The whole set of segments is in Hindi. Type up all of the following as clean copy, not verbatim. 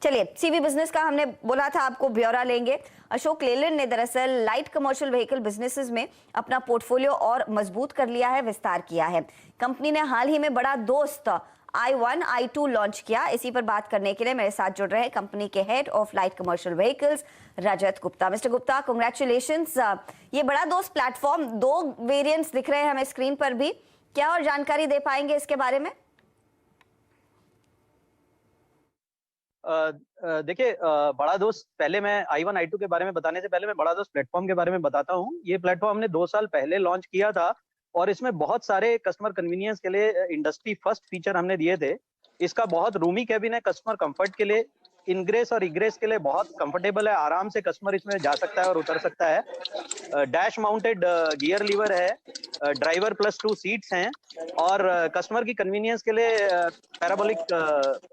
चलिए, सीवी बिजनेस का हमने बोला था आपको ब्यौरा लेंगे। अशोक लेलैंड ने दरअसल लाइट कमर्शियल व्हीकल बिजनेसेस में अपना पोर्टफोलियो और मजबूत कर लिया है, विस्तार किया है। कंपनी ने हाल ही में बड़ा दोस्त i1 i2 लॉन्च किया। इसी पर बात करने के लिए मेरे साथ जुड़ रहे हैं कंपनी के head of light commercial vehicles Rajat Gupta. Mister Gupta, congratulations. ये बड़ा दोस्त प्लेटफॉर्म, 2 वेरिएंट्स दिख रहे हैं हमें स्क्रीन पर भी, क्या और जानकारी दे पाएंगे इसके बारे में? देखिए, बड़ा दोस्त, पहले मैं i1 i2 के बारे में बताने से पहले मैं बड़ा दोस्त प्लेटफॉर्म के बारे में बताता हूँ। ये प्लेटफॉर्म हमने 2 साल पहले लॉन्च किया था और इसमें बहुत सारे कस्टमर कन्वीनियंस के लिए इंडस्ट्री फर्स्ट फीचर हमने दिए थे। इसका बहुत रूमी कैबिन है कस्टमर कंफर्ट के लिए, इनग्रेस और इग्रेस के लिए बहुत कंफर्टेबल है, आराम से कस्टमर इसमें जा सकता है और उतर सकता है। डैश माउंटेड गियर लीवर है, ड्राइवर प्लस 2 सीट्स हैं और कस्टमर की कन्वीनियंस के लिए पैराबोलिक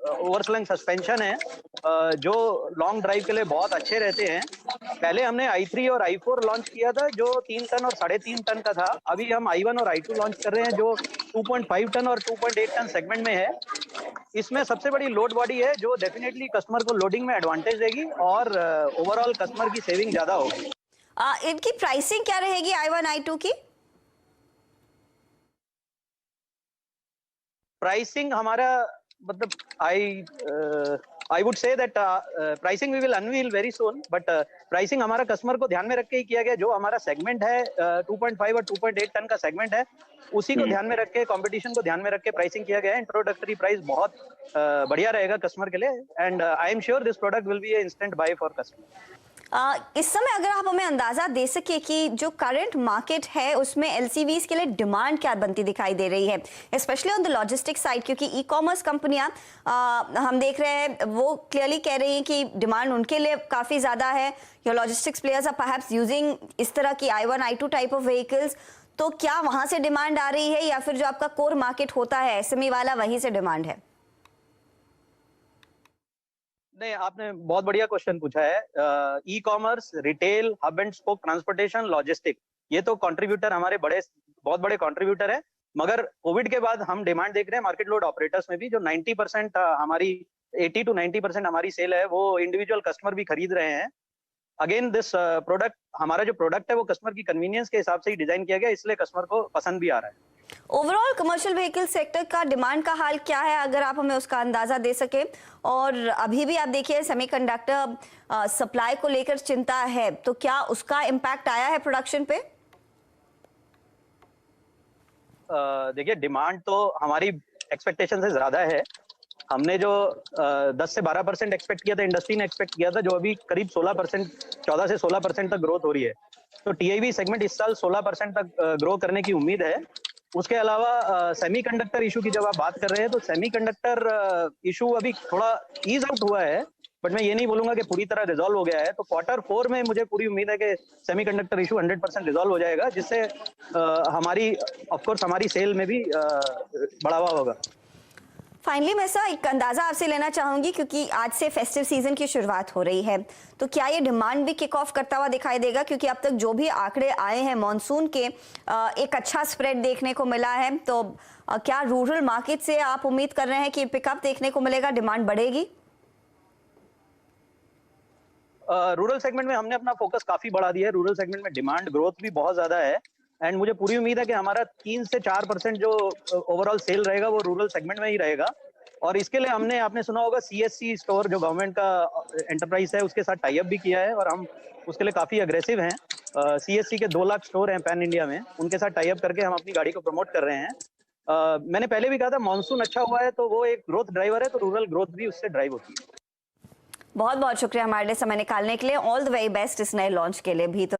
ओवरस्लैंग सस्पेंशन है, जो लॉन्ग ड्राइव के लिए बहुत अच्छे रहते हैं। पहले हमने i3 और i4 लॉन्च किया था जो 3 टन और 3.5 टन का था। अभी हम i1 और i2 लॉन्च कर रहे हैं जो 2.5 टन और 2.8 टन सेगमेंट में है। इसमें सबसे बड़ी लोड बॉडी है जो डेफिनेटली कस्टमर को लोडिंग में एडवांटेज देगी और ओवरऑल कस्टमर की सेविंग ज्यादा होगी। इनकी प्राइसिंग क्या रहेगी i1 i2 की? प्राइसिंग हमारा मतलब I would say that pricing we will unveil very soon, but pricing हमारा कस्टमर को ध्यान में रख के ही किया गया। जो हमारा सेगमेंट है 2.5 और 2.8 टन का सेगमेंट है, उसी को ध्यान में रख के, कंपटीशन को ध्यान में रख के प्राइसिंग किया गया है। इंट्रोडक्टरी प्राइस बहुत बढ़िया रहेगा कस्टमर के लिए and I am sure this product will be A instant bye for customer. इस समय अगर आप हमें अंदाजा दे सके कि जो करंट मार्केट है उसमें एलसीवीज के लिए डिमांड क्या बनती दिखाई दे रही है, specially on the logistic side, क्योंकि ई कॉमर्स कंपनियां हम देख रहे हैं वो क्लियरली कह रही हैं कि डिमांड उनके लिए काफी ज्यादा है। Your logistics players are perhaps using इस तरह की i1 i2 type of vehicles, तो क्या वहां से डिमांड आ रही है या फिर जो आपका कोर मार्केट होता है एसएमई वाला, वहीं से डिमांड है? नहीं, आपने बहुत बढ़िया क्वेश्चन पूछा है। E commerce, retail, hub and spoke transportation, logistic, ये तो कंट्रीब्यूटर हमारे बहुत बड़े कंट्रीब्यूटर है। मगर कोविड के बाद हम डिमांड देख रहे हैं मार्केट लोड ऑपरेटर्स में भी। जो 90% हमारी 80 to 90% हमारी सेल है वो इंडिविजुअल कस्टमर भी खरीद रहे हैं। अगेन दिस प्रोडक्ट, हमारा जो प्रोडक्ट है वो कस्टमर की कन्वीनियंस के हिसाब से ही डिजाइन किया गया, इसलिए कस्टमर को पसंद भी आ रहा है। ओवरऑल कमर्शियल व्हीकल सेक्टर का डिमांड का हाल क्या है, अगर आप हमें उसका अंदाजा दे सके? और अभी भी आप देखिए सेमीकंडक्टर सप्लाई को लेकर चिंता है, तो क्या उसका इम्पैक्ट आया है प्रोडक्शन पे? देखिए, डिमांड तो हमारी एक्सपेक्टेशन से ज्यादा है। हमने जो 10 से 12% एक्सपेक्ट किया था, इंडस्ट्री ने एक्सपेक्ट किया था, जो अभी करीब 16%, 14 से 16% तक ग्रोथ हो रही है। तो टीआईवी सेगमेंट इस साल 16% तक ग्रो करने की उम्मीद है। उसके अलावा सेमीकंडक्टर इशू की जब आप बात कर रहे हैं तो सेमीकंडक्टर इशू अभी थोड़ा ईज आउट हुआ है, बट मैं ये नहीं बोलूंगा कि पूरी तरह रिजॉल्व हो गया है। तो Q4 में मुझे पूरी उम्मीद है कि सेमीकंडक्टर इशू 100% रिजॉल्व हो जाएगा, जिससे हमारी ऑफकोर्स हमारी सेल में भी बढ़ावा होगा। फाइनली मैं सर एक अंदाजा आपसे लेना चाहूंगी, क्योंकि आज से फेस्टिव सीजन की शुरुआत हो रही है, तो क्या ये डिमांड भी किक ऑफ करता हुआ दिखाई देगा? क्योंकि अब तक जो भी आंकड़े आए हैं मॉनसून के, एक अच्छा स्प्रेड देखने को मिला है, तो क्या रूरल मार्केट से आप उम्मीद कर रहे हैं कि पिकअप देखने को मिलेगा, डिमांड बढ़ेगी? रूरल सेगमेंट में हमने अपना फोकस काफी बढ़ा दिया है। रूरल सेगमेंट में डिमांड ग्रोथ भी बहुत ज्यादा है एंड मुझे पूरी उम्मीद है कि हमारा 3 से 4% जो ओवरऑल सेल रहेगा वो रूरल सेगमेंट में ही रहेगा। और इसके लिए हमने, आपने सुना होगा, सीएससी स्टोर जो गवर्नमेंट का एंटरप्राइज है उसके साथ टाई अप भी किया है और हम उसके लिए काफी अग्रेसिव हैं। सीएससी के 2 लाख स्टोर हैं पैन इंडिया में, उनके साथ टाई अप करके हम अपनी गाड़ी को प्रमोट कर रहे हैं। मैंने पहले भी कहा था मानसून अच्छा हुआ है तो वो एक ग्रोथ ड्राइवर है, तो रूरल ग्रोथ भी उससे ड्राइव होती है। बहुत बहुत शुक्रिया हमारे लिए समय निकालने के लिए। ऑल द वेरी बेस्ट इस नए लॉन्च के लिए भी। तो